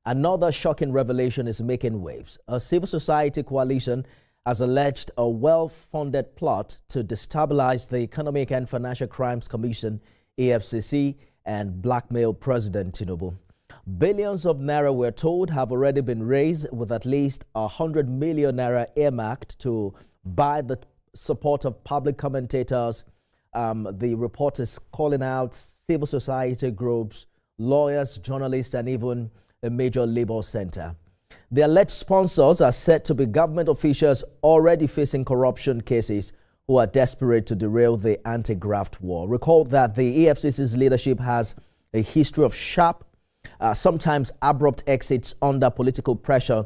Another shocking revelation is making waves. A civil society coalition has alleged a well-funded plot to destabilize the Economic and Financial Crimes Commission, EFCC, and blackmail President Tinubu. Billions of naira, we're told, have already been raised, with at least 100 million naira earmarked to buy the support of public commentators. The report is calling out civil society groups, lawyers, journalists, and even a major labor center. The alleged sponsors are said to be government officials already facing corruption cases who are desperate to derail the anti-graft war. Recall that the EFCC's leadership has a history of sharp, sometimes abrupt exits under political pressure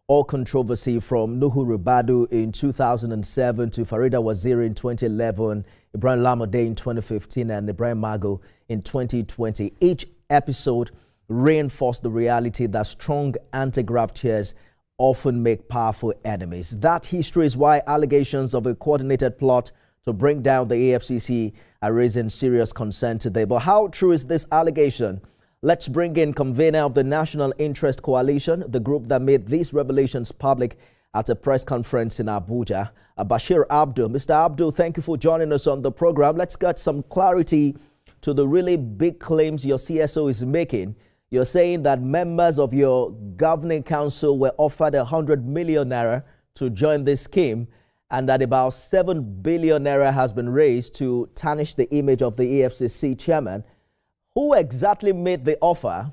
or controversy, from Nuhu Ribadu in 2007 to Farida Waziri in 2011, Ibrahim Lamode in 2015, and Ibrahim Magu in 2020. Each episode reinforced the reality that strong anti-graft chairs often make powerful enemies. That history is why allegations of a coordinated plot to bring down the EFCC are raising serious concern today. But how true is this allegation? Let's bring in convener of the National Interest Coalition, the group that made these revelations public at a press conference in Abuja, Bashir Abdul. Mr. Abdul, thank you for joining us on the program. Let's get some clarity to the really big claims your CSO is making. You're saying that members of your governing council were offered 100 million naira to join this scheme, and that about 7 billion naira has been raised to tarnish the image of the EFCC chairman. Who exactly made the offer?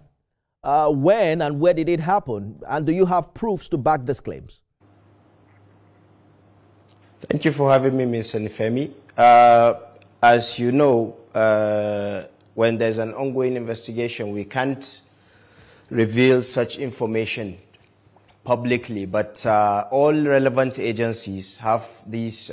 When and where did it happen? And do you have proofs to back these claims? Thank you for having me, Mr. Nifemi. As you know, when there's an ongoing investigation, we can't reveal such information publicly, but all relevant agencies have these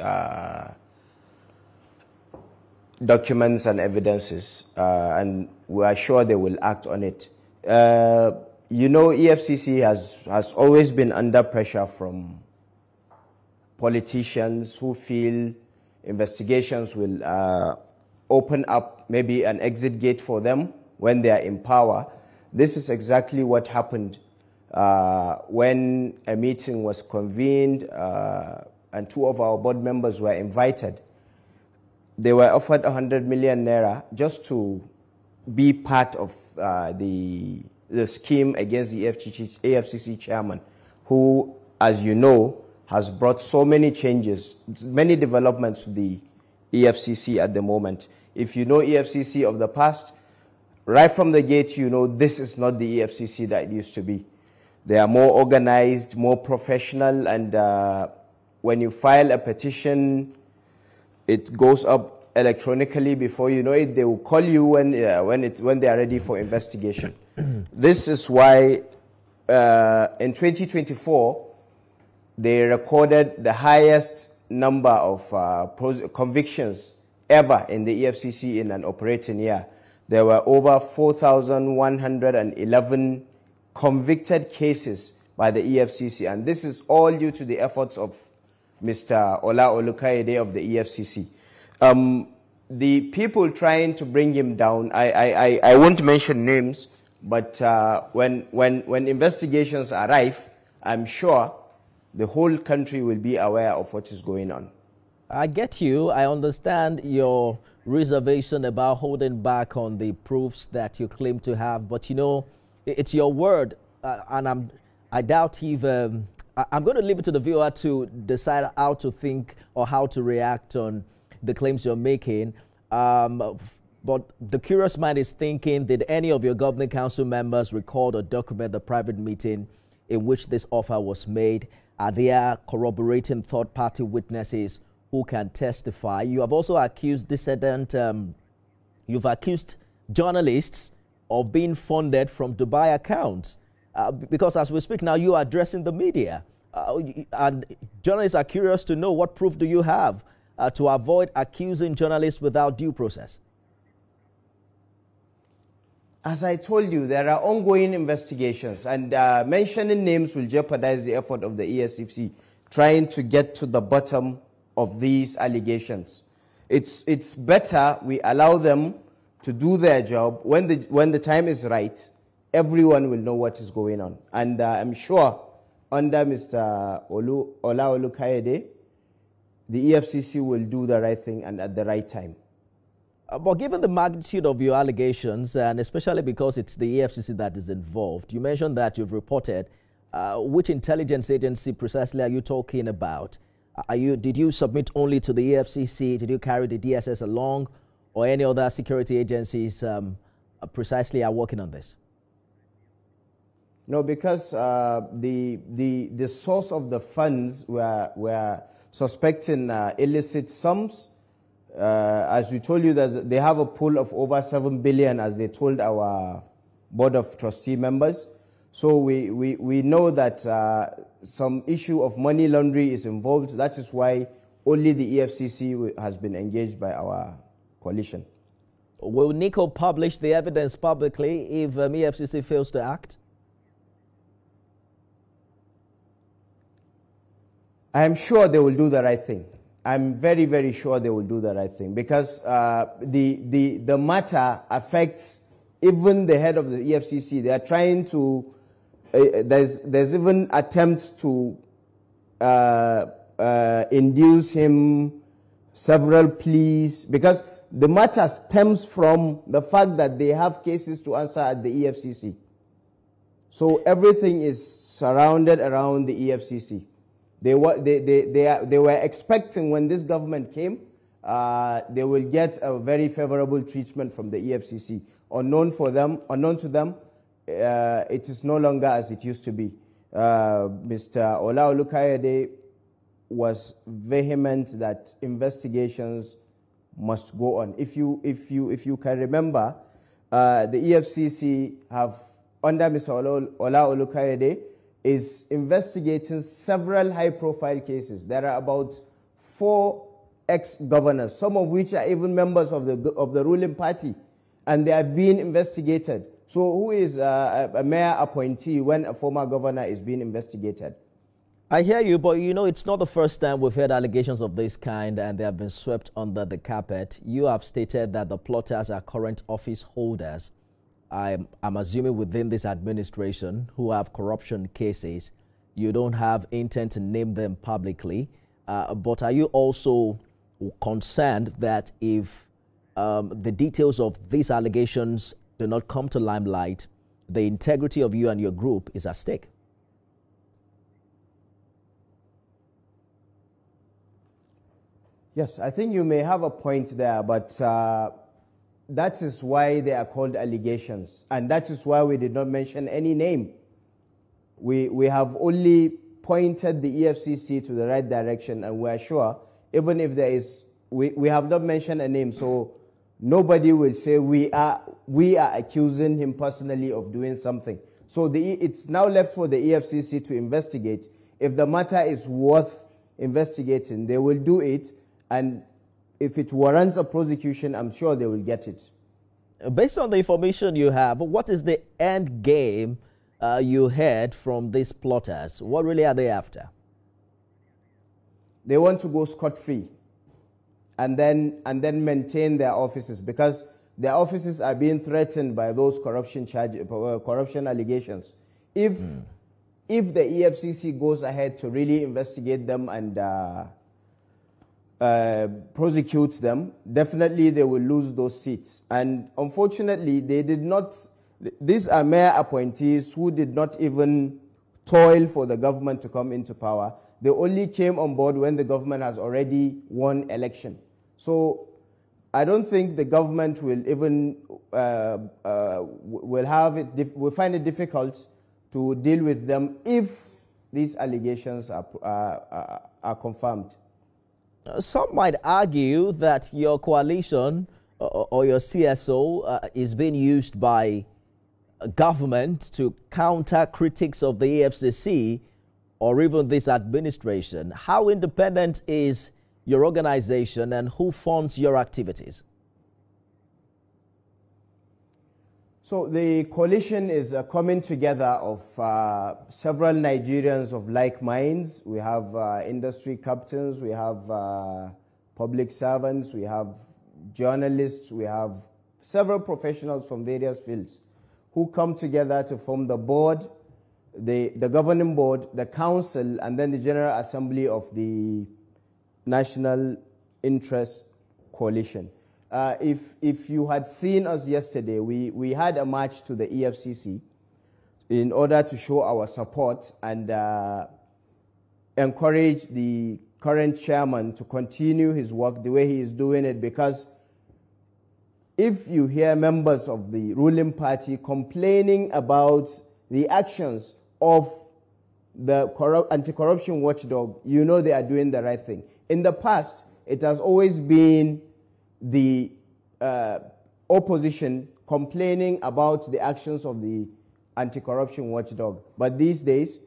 documents and evidences, and we are sure they will act on it. You know, EFCC has always been under pressure from politicians who feel investigations will open up maybe an exit gate for them when they are in power. This is exactly what happened when a meeting was convened and 2 of our board members were invited. They were offered 100 million naira just to be part of the scheme against the EFCC chairman, who, as you know, has brought so many changes, many developments to the EFCC at the moment. If you know EFCC of the past, right from the gate, you know this is not the EFCC that it used to be. They are more organized, more professional, and when you file a petition, it goes up electronically. Before you know it, they will call you when they are ready for investigation. This is why in 2024, they recorded the highest number of convictions ever in the EFCC in an operating year. There were over 4,111 convicted cases by the EFCC, and this is all due to the efforts of Mr. Ola Olukaide of the EFCC. The people trying to bring him down, I won't mention names, but when investigations are rife, I'm sure the whole country will be aware of what is going on. I get you. I understand your reservation about holding back on the proofs that you claim to have, but you know, it's your word, and I doubt if I'm going to leave it to the viewer to decide how to think or how to react on the claims you're making. But the curious mind is thinking, did any of your governing council members record or document the private meeting in which this offer was made? Are there corroborating third-party witnesses who can testify? You have also accused you've accused journalists of being funded from Dubai accounts. Because as we speak now, you are addressing the media. And journalists are curious to know, what proof do you have to avoid accusing journalists without due process? As I told you, there are ongoing investigations, and mentioning names will jeopardize the effort of the EFCC trying to get to the bottom of these allegations. It's better we allow them to do their job. When the time is right, everyone will know what is going on. And I'm sure under Mr. Ola Olukayede, the EFCC will do the right thing and at the right time. But given the magnitude of your allegations, and especially because it's the EFCC that is involved, you mentioned that you've reported. Which intelligence agency precisely are you talking about? Did you submit only to the EFCC? Did you carry the DSS along, or any other security agencies precisely are working on this? No, because the source of the funds were suspecting illicit sums. As we told you, they have a pool of over 7 billion, as they told our Board of Trustee members. So we know that some issue of money laundering is involved. That is why only the EFCC has been engaged by our coalition. Will NICO publish the evidence publicly if EFCC fails to act? I am sure they will do the right thing. I'm very, very sure they will do the right thing, because the matter affects even the head of the EFCC. They are trying to, there's even attempts to induce him several pleas, because the matter stems from the fact that they have cases to answer at the EFCC. So everything is surrounded around the EFCC. They were expecting, when this government came, they will get a very favorable treatment from the EFCC. Unknown to them, it is no longer as it used to be. Mr. Ola Olukayede was vehement that investigations must go on. If you can remember, the EFCC have, under Mr. Ola Olukayede, is investigating several high-profile cases. There are about 4 ex-governors, some of which are even members of the ruling party, and they are being investigated. So who is a mayor appointee when a former governor is being investigated? I hear you, but you know, it's not the first time we've heard allegations of this kind and they have been swept under the carpet. You have stated that the plotters are current office holders. I'm assuming within this administration who have corruption cases. You don't have intent to name them publicly, but are you also concerned that if the details of these allegations do not come to limelight, the integrity of you and your group is at stake? Yes, I think you may have a point there, but that is why they are called allegations, and that is why we did not mention any name. We have only pointed the EFCC to the right direction, and we are sure, even if there is, we have not mentioned a name, so nobody will say we are accusing him personally of doing something. So it's now left for the EFCC to investigate. If the matter is worth investigating, they will do it, and if it warrants a prosecution, I'm sure they will get it. Based on the information you have, what is the end game you heard from these plotters? What really are they after? They want to go scot-free and then maintain their offices, because their offices are being threatened by those corruption allegations. If the EFCC goes ahead to really investigate them and prosecutes them, definitely they will lose those seats. And unfortunately, they did not. These are mayor appointees who did not even toil for the government to come into power. They only came on board when the government has already won election. So I don't think the government will even will find it difficult to deal with them if these allegations are confirmed. Some might argue that your coalition or your CSO is being used by government to counter critics of the EFCC or even this administration. How independent is your organization and who funds your activities? So the coalition is a coming together of several Nigerians of like minds. We have industry captains, we have public servants, we have journalists, we have several professionals from various fields. who come together to form the board, the governing board, the council, and then the General Assembly of the National Interest Coalition. If you had seen us yesterday, we had a march to the EFCC in order to show our support and encourage the current chairman to continue his work the way he is doing it, because if you hear members of the ruling party complaining about the actions of the anti-corruption watchdog, you know they are doing the right thing. In the past, it has always been the opposition complaining about the actions of the anti-corruption watchdog. But these days,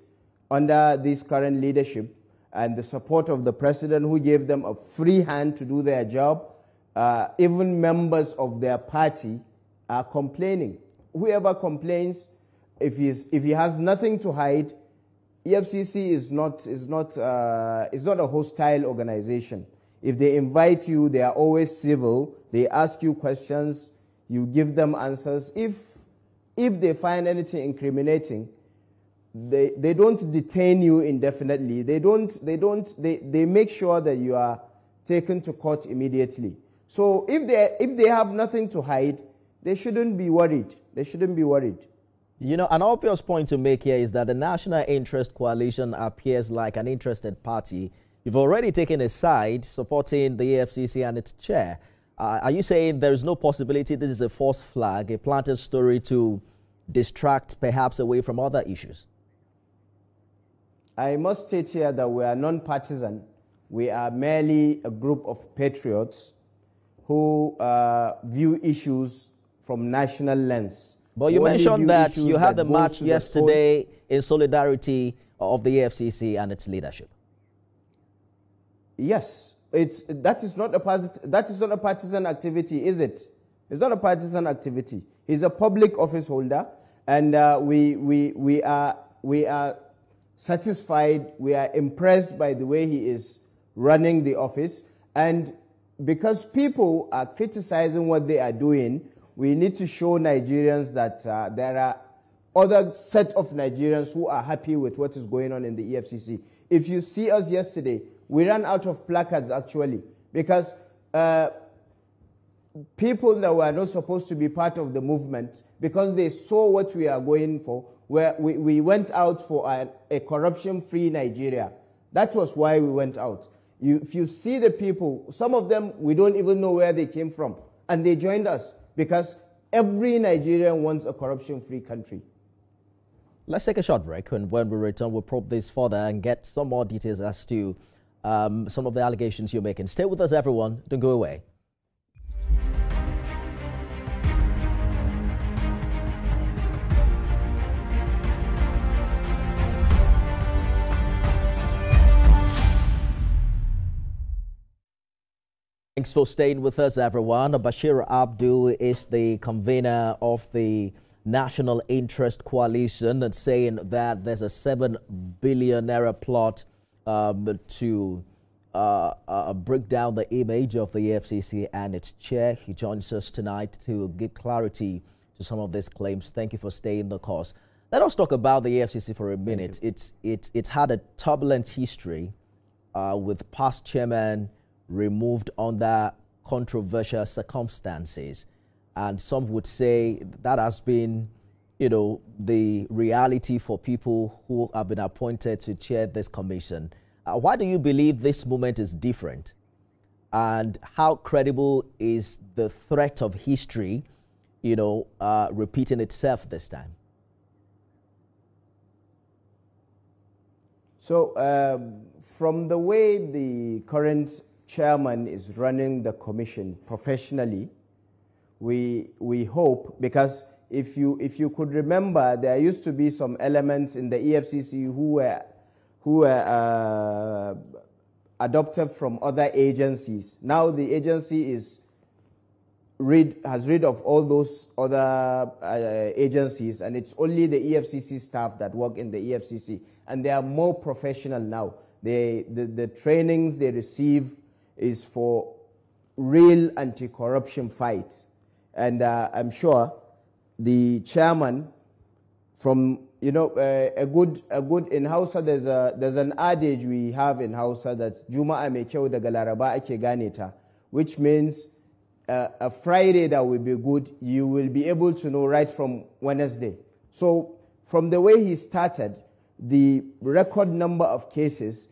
under this current leadership and the support of the president, who gave them a free hand to do their job, even members of their party are complaining. Whoever complains, if he has nothing to hide, EFCC is not a hostile organization. If they invite you, they are always civil. They ask you questions, you give them answers. If they find anything incriminating, they don't detain you indefinitely. They make sure that you are taken to court immediately. So if they have nothing to hide, they shouldn't be worried. They shouldn't be worried. You know, an obvious point to make here is that the National Interest Coalition appears like an interested party. You've already taken a side supporting the EFCC and its chair. Are you saying there is no possibility this is a false flag, a planted story to distract perhaps away from other issues? I must state here that we are non-partisan. We are merely a group of patriots who view issues from national lens. But you mentioned that you had the march yesterday in solidarity of the EFCC and its leadership. Yes, that is not a partisan activity, is it? It's not a partisan activity. He's a public office holder, and we are satisfied. We are impressed by the way he is running the office, and because people are criticizing what they are doing, we need to show Nigerians that there are other set of Nigerians who are happy with what is going on in the EFCC. If you see us yesterday, we ran out of placards actually, because people that were not supposed to be part of the movement, because they saw what we are going for, we went out for a corruption-free Nigeria. That was why we went out. If you see the people, some of them, we don't even know where they came from, and they joined us. Because every Nigerian wants a corruption-free country. Let's take a short break, and when we return, we'll probe this further and get some more details as to some of the allegations you're making. Stay with us, everyone. Don't go away. Thanks for staying with us, everyone. Bashir Abdul is the convener of the National Interest Coalition, and saying that there's a 7 billion naira plot to break down the image of the EFCC and its chair. He joins us tonight to give clarity to some of these claims. Thank you for staying the course. Let us talk about the EFCC for a minute. It's had a turbulent history with past chairman removed under controversial circumstances, and some would say that has been, you know, the reality for people who have been appointed to chair this commission. Why do you believe this moment is different, and how credible is the threat of history, you know, repeating itself this time? So from the way the current chairman is running the commission professionally, we hope, because if you could remember, there used to be some elements in the EFCC who were adopted from other agencies. Now the agency has rid of all those other agencies, and it's only the EFCC staff that work in the EFCC, and they are more professional now. The trainings they receive is for real anti-corruption fight. And I'm sure the chairman from, you know, a good in Hausa, there's an adage we have in Hausa that Juma'a mai kyau daga Laraba ake gane ta, which means a Friday that will be good, you will be able to know right from Wednesday. So from the way he started, the record number of cases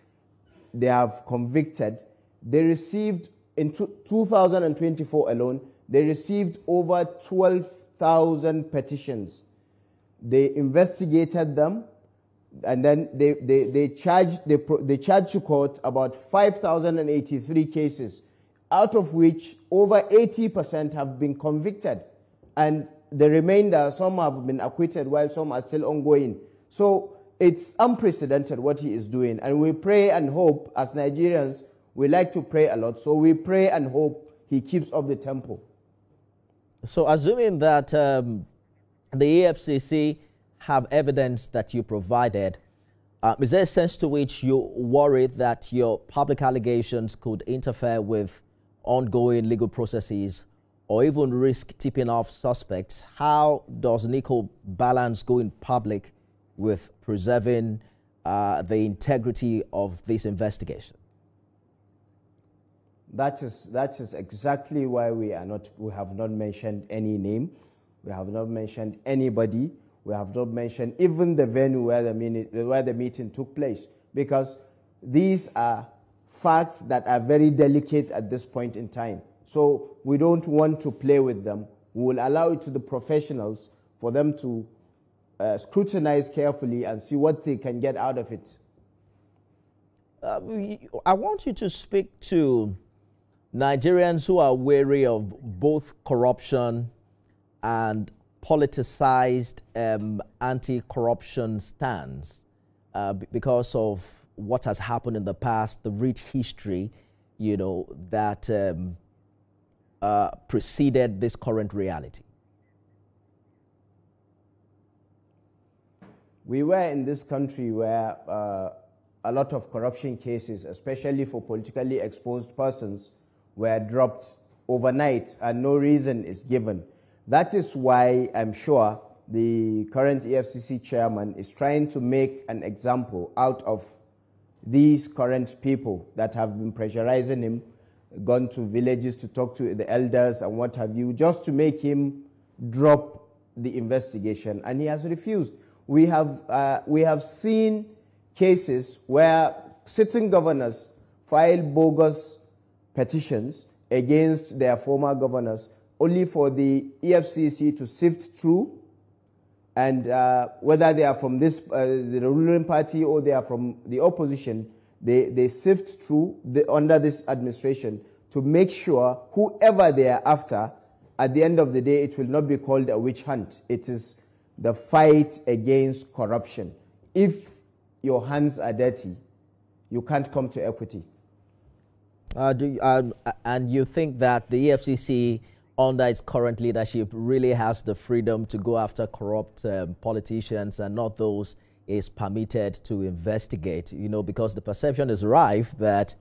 they have convicted, they received, in 2024 alone, they received over 12,000 petitions. They investigated them, and then they charged to court about 5,083 cases, out of which over 80% have been convicted, and the remainder, some have been acquitted while some are still ongoing. So it's unprecedented what he is doing, and we pray and hope, as Nigerians, we like to pray a lot, so we pray and hope he keeps up the tempo. So assuming that the EFCC have evidence that you provided, is there a sense to which you're worried that your public allegations could interfere with ongoing legal processes or even risk tipping off suspects? How does NICO balance going public with preserving the integrity of this investigation? That is exactly why we have not mentioned any name, we have not mentioned anybody, we have not mentioned even the venue where the meeting took place, because these are facts that are very delicate at this point in time. So we don't want to play with them. We will allow it to the professionals for them to scrutinize carefully and see what they can get out of it. I want you to speak to Nigerians who are wary of both corruption and politicized anti-corruption stance because of what has happened in the past, the rich history, you know, that preceded this current reality. We were in this country where a lot of corruption cases, especially for politically exposed persons, were dropped overnight and no reason is given. That is why I'm sure the current EFCC chairman is trying to make an example out of these current people that have been pressurizing him, gone to villages to talk to the elders and what have you, just to make him drop the investigation, and he has refused. We have seen cases where sitting governors file bogus petitions against their former governors only for the EFCC to sift through, and whether they are from the ruling party or they are from the opposition, they sift through under this administration to make sure whoever they are after, at the end of the day, it will not be called a witch hunt. It is the fight against corruption. If your hands are dirty, you can't come to equity. And you think that the EFCC, under its current leadership, really has the freedom to go after corrupt politicians and not those is permitted to investigate? You know, because the perception is rife that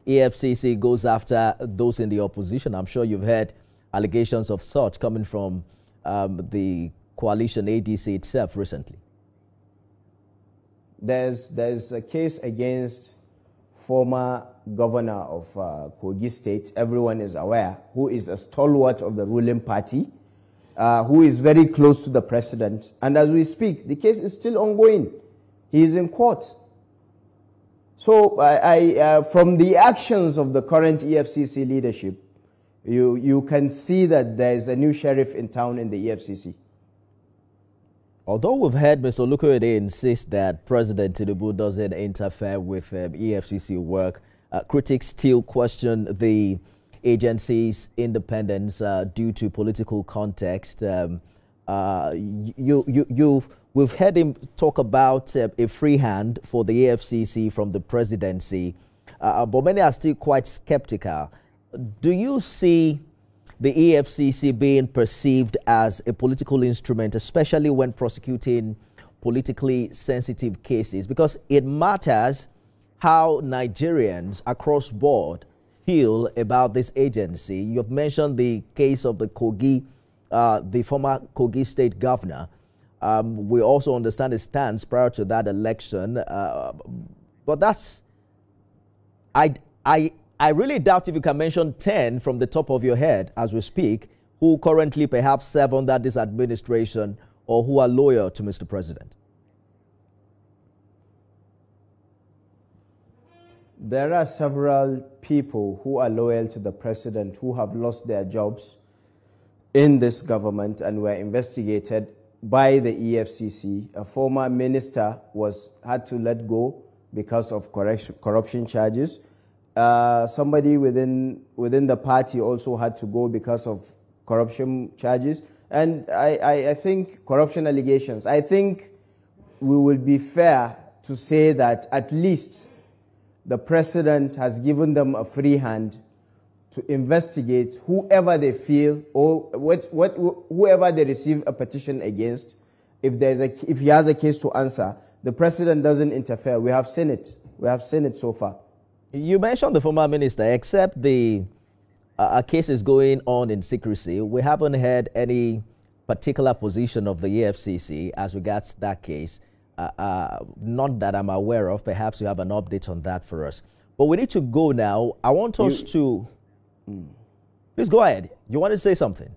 EFCC goes after those in the opposition. I'm sure you've heard allegations of such coming from the coalition ADC itself recently. There's a case against former governor of Kogi State, everyone is aware, who is a stalwart of the ruling party, who is very close to the president. And as we speak, the case is still ongoing. He is in court. So from the actions of the current EFCC leadership, you can see that there is a new sheriff in town in the EFCC. Although we've heard Mr. Olukoyede insist that President Tinubu doesn't interfere with EFCC work, critics still question the agency's independence due to political context. We've heard him talk about a free hand for the EFCC from the presidency, but many are still quite skeptical. Do you see the EFCC being perceived as a political instrument, especially when prosecuting politically sensitive cases? Because it matters how Nigerians across board feel about this agency. You've mentioned the case of the Kogi the former Kogi State governor. We also understand his stance prior to that election. But that's... I really doubt if you can mention 10 from the top of your head as we speak who currently perhaps serve under this administration or who are loyal to Mr. President. There are several people who are loyal to the president who have lost their jobs in this government and were investigated by the EFCC. A former minister had to let go because of corruption charges. Somebody within the party also had to go because of corruption charges. And I think corruption allegations. I think we will be fair to say that at least the president has given them a free hand to investigate whoever they feel or whoever they receive a petition against. If he has a case to answer, the president doesn't interfere. We have seen it. We have seen it so far. You mentioned the former minister. Except the case is going on in secrecy, we haven't heard any particular position of the EFCC as regards that case. Not that I'm aware of. Perhaps you have an update on that for us. But we need to go now. I want us to... Please go ahead. You want to say something?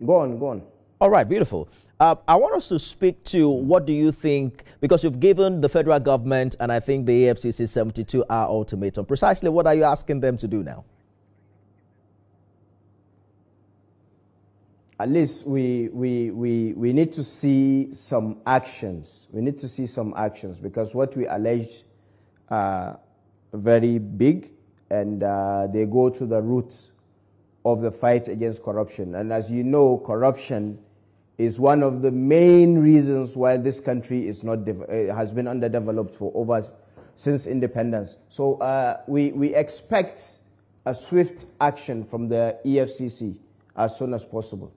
Go on. All right, beautiful. I want us to speak to what do you think, because you've given the federal government and I think the EFCC 72-hour ultimatum. Precisely what are you asking them to do now? At least we need to see some actions. We need to see some actions because what we alleged are very big and they go to the roots of the fight against corruption. And as you know, corruption is one of the main reasons why this country is not has been underdeveloped since independence. So we expect a swift action from the EFCC as soon as possible.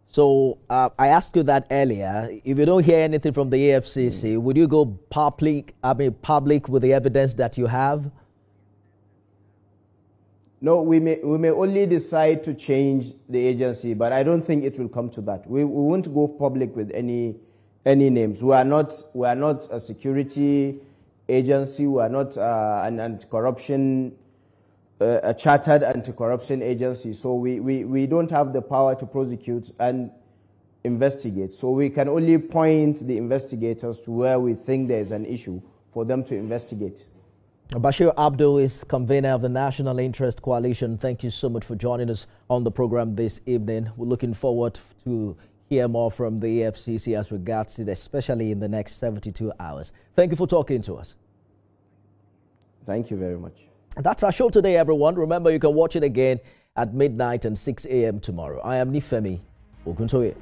So I asked you that earlier. If you don't hear anything from the EFCC, would you go public with the evidence that you have? No, we may only decide to change the agency, but I don't think it will come to that. We won't go public with any names. We are not a security agency. We are not an anti-corruption, a chartered anti-corruption agency. So we don't have the power to prosecute and investigate. So we can only point the investigators to where we think there is an issue for them to investigate. Bashir Abdul is convener of the National Interest Coalition. Thank you so much for joining us on the program this evening. We're looking forward to hear more from the EFCC as regards it, especially in the next 72 hours. Thank you for talking to us. Thank you very much. That's our show today, everyone. Remember, you can watch it again at midnight and 6 a.m. tomorrow. I am Nifemi Oguntoye.